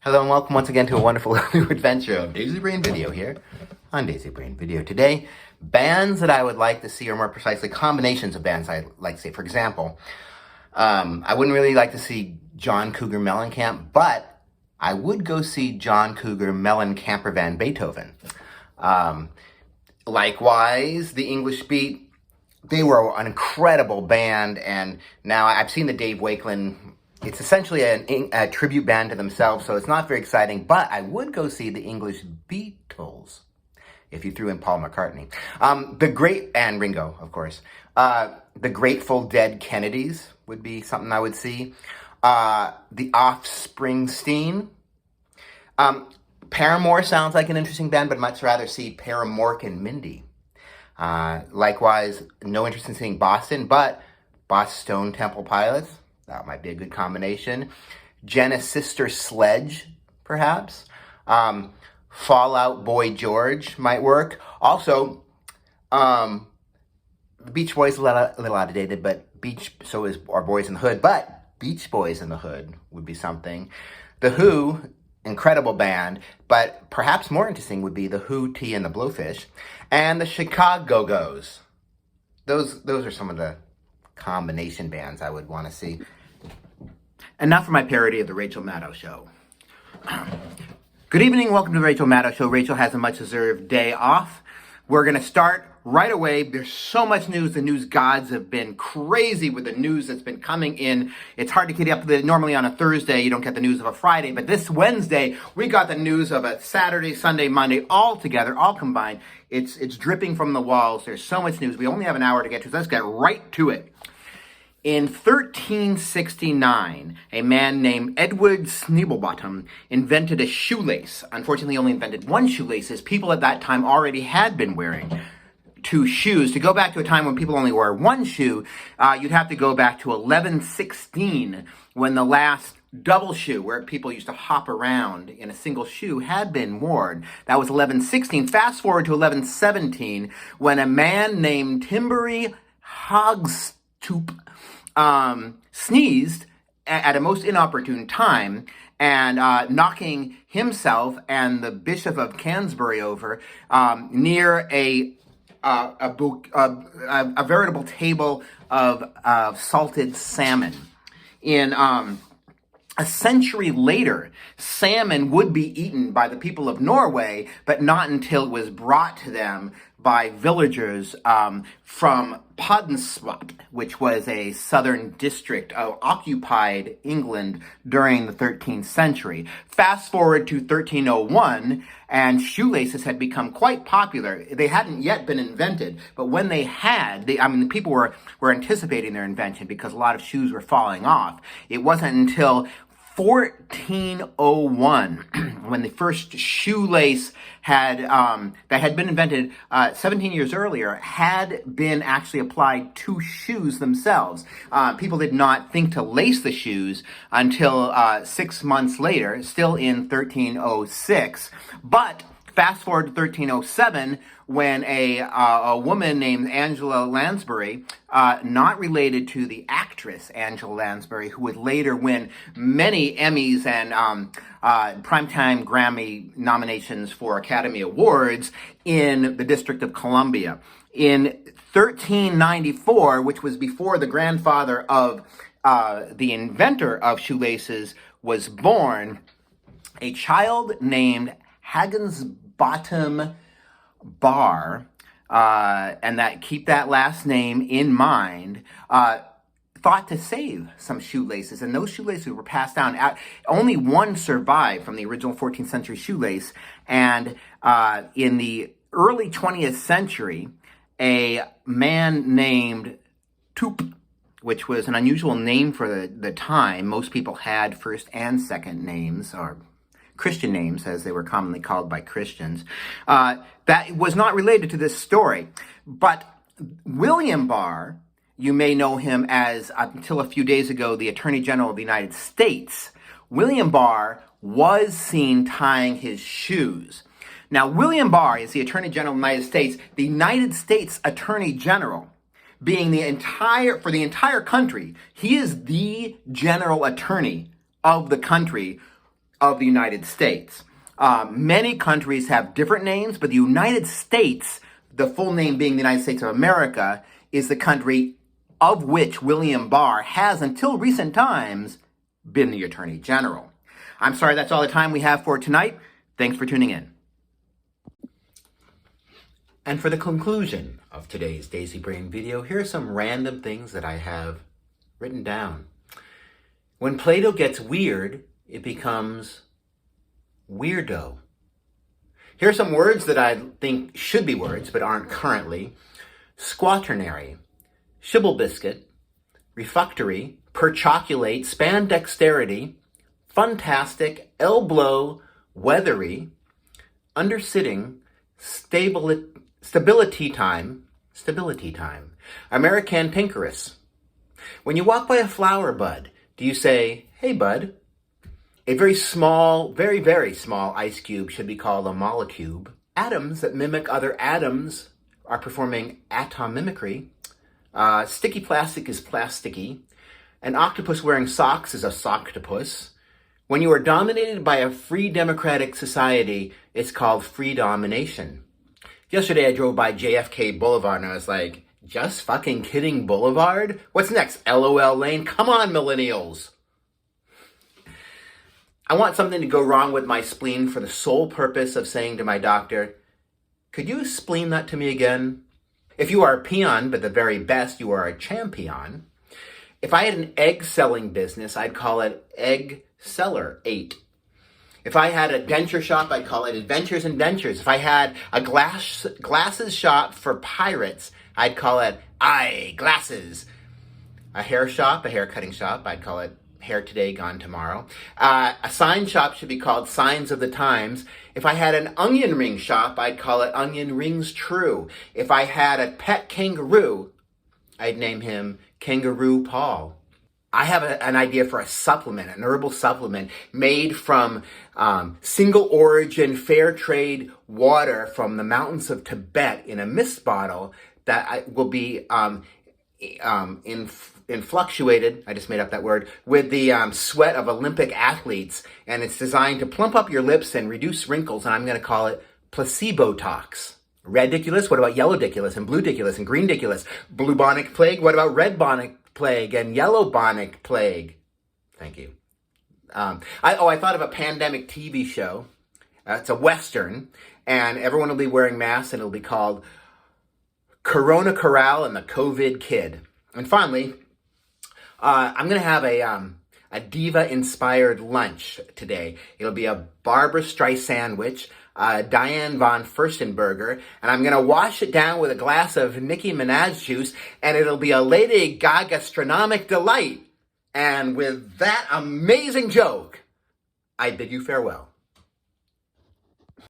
Hello and welcome once again to a wonderful new adventure of Daisybrain Video here on Daisybrain Video. Today, bands that I would like to see, or more precisely, combinations of bands I'd like to see. For example, I wouldn't really like to see John Cougar Mellencamp, but I would go see John Cougar Mellencamper Van Beethoven. Likewise, the English Beat, they were an incredible band, and now I've seen the Dave Wakeland. It's essentially a tribute band to themselves, so it's not very exciting, but I would go see the English Beatles, if you threw in Paul McCartney. And Ringo, of course. The Grateful Dead Kennedys would be something I would see. The Offspring. Paramore sounds like an interesting band, but I'd much rather see Paramore and Mindy. Likewise, no interest in seeing Boston, but Stone Temple Pilots. That might be a good combination. Jenna's Sister Sledge, perhaps. Fall Out Boy George might work. Also, the Beach Boys a little outdated, but so is our Boys in the Hood. But Beach Boys in the Hood would be something. The Who, incredible band, but perhaps more interesting would be the Who, Tea, and the Blowfish, and the Chicago Go's. Those are some of the combination bands I would want to see. And now for my parody of the Rachel Maddow Show. Good evening, welcome to the Rachel Maddow Show. Rachel has a much-deserved day off. We're going to start right away. There's so much news. The news gods have been crazy with the news that's been coming in. It's hard to keep up with it. Normally on a Thursday, you don't get the news of a Friday, but this Wednesday, we got the news of a Saturday, Sunday, Monday, all together, all combined. It's dripping from the walls. There's so much news. We only have an hour to get to, so let's get right to it. In 1369, a man named Edward Sneeblebottom invented a shoelace. Unfortunately, he only invented one shoelace, as people at that time already had been wearing two shoes. To go back to a time when people only wore one shoe, you'd have to go back to 1116, when the last double shoe, where people used to hop around in a single shoe, had been worn. That was 1116. Fast forward to 1117, when a man named Timbury Hogstoop sneezed at a most inopportune time, and knocking himself and the Bishop of Canterbury over near a veritable table of salted salmon. In a century later, salmon would be eaten by the people of Norway, but not until it was brought to them by villagers from Podenswap, which was a southern district of occupied England during the 13th century. Fast forward to 1301, and shoelaces had become quite popular. They hadn't yet been invented, but when they had, the people were anticipating their invention because a lot of shoes were falling off. It wasn't until 1401, when the first shoelace that had been invented 17 years earlier, had been actually applied to shoes themselves. People did not think to lace the shoes until 6 months later, still in 1306. But fast forward to 1307, when a woman named Angela Lansbury, not related to the actress Angela Lansbury, who would later win many Emmys and Primetime Grammy nominations for Academy Awards in the District of Columbia. In 1394, which was before the grandfather of the inventor of shoelaces was born, a child named Higginsbottom Barr, and keep that last name in mind, thought to save some shoelaces, and those shoelaces were passed down. Only one survived from the original 14th century shoelace, and in the early 20th century, a man named Toop, which was an unusual name for the time. Most people had first and second names, or Christian names, as they were commonly called by Christians. That was not related to this story. But William Barr, you may know him as, until a few days ago, the Attorney General of the United States. William Barr was seen tying his shoes. Now, William Barr is the Attorney General of the United States. The United States Attorney General, being for the entire country, he is the general attorney of the country, of the United States. Many countries have different names, but the United States, the full name being the United States of America, is the country of which William Barr has, until recent times, been the Attorney General. I'm sorry, that's all the time we have for tonight. Thanks for tuning in. And for the conclusion of today's Daisybrain video, here are some random things that I have written down. When Play-Doh gets weird, it becomes weirdo. Here are some words that I think should be words, but aren't currently. Squaternary, shibble biscuit, refectory, perchoculate, spandexterity, funtastic, elblow, weathery, undersitting, stability time, American Pinkerus. When you walk by a flower bud, do you say, "Hey, bud"? A very small, very, very small ice cube should be called a molecube. Atoms that mimic other atoms are performing atom mimicry. Sticky plastic is plasticky. An octopus wearing socks is a socktopus. When you are dominated by a free democratic society, it's called free domination. Yesterday I drove by JFK Boulevard and I was like, just fucking kidding Boulevard? What's next? LOL Lane? Come on, millennials. I want something to go wrong with my spleen for the sole purpose of saying to my doctor, could you spleen that to me again? If you are a peon, but the very best, you are a champion. If I had an egg-selling business, I'd call it Egg Seller 8. If I had a denture shop, I'd call it Adventures in Dentures. If I had a glasses shop for pirates, I'd call it Eyeglasses. A hair shop, a hair cutting shop, I'd call it Hair Today, Gone Tomorrow. A sign shop should be called Signs of the Times. If I had an onion ring shop, I'd call it Onion Rings True. If I had a pet kangaroo, I'd name him Kangaroo Paul. I have an idea for a supplement, an herbal supplement made from single origin fair trade water from the mountains of Tibet in a mist bottle that will be influctuated, I just made up that word, with the sweat of Olympic athletes. And it's designed to plump up your lips and reduce wrinkles. And I'm going to call it Placebo-Tox. Red-diculous, what about yellow-diculous and blue-diculous and green-diculous? Bubonic plague, what about red-bonic plague and yellow-bonic plague? Thank you. I thought of a pandemic TV show. It's a Western, and everyone will be wearing masks, and it'll be called Corona Corral and the COVID Kid. And finally, I'm going to have a diva-inspired lunch today. It'll be a Barbara Streisand sandwich, Diane von Furstenberger, and I'm going to wash it down with a glass of Nicki Minaj juice, and it'll be a Lady Gaga gastronomic delight. And with that amazing joke, I bid you farewell.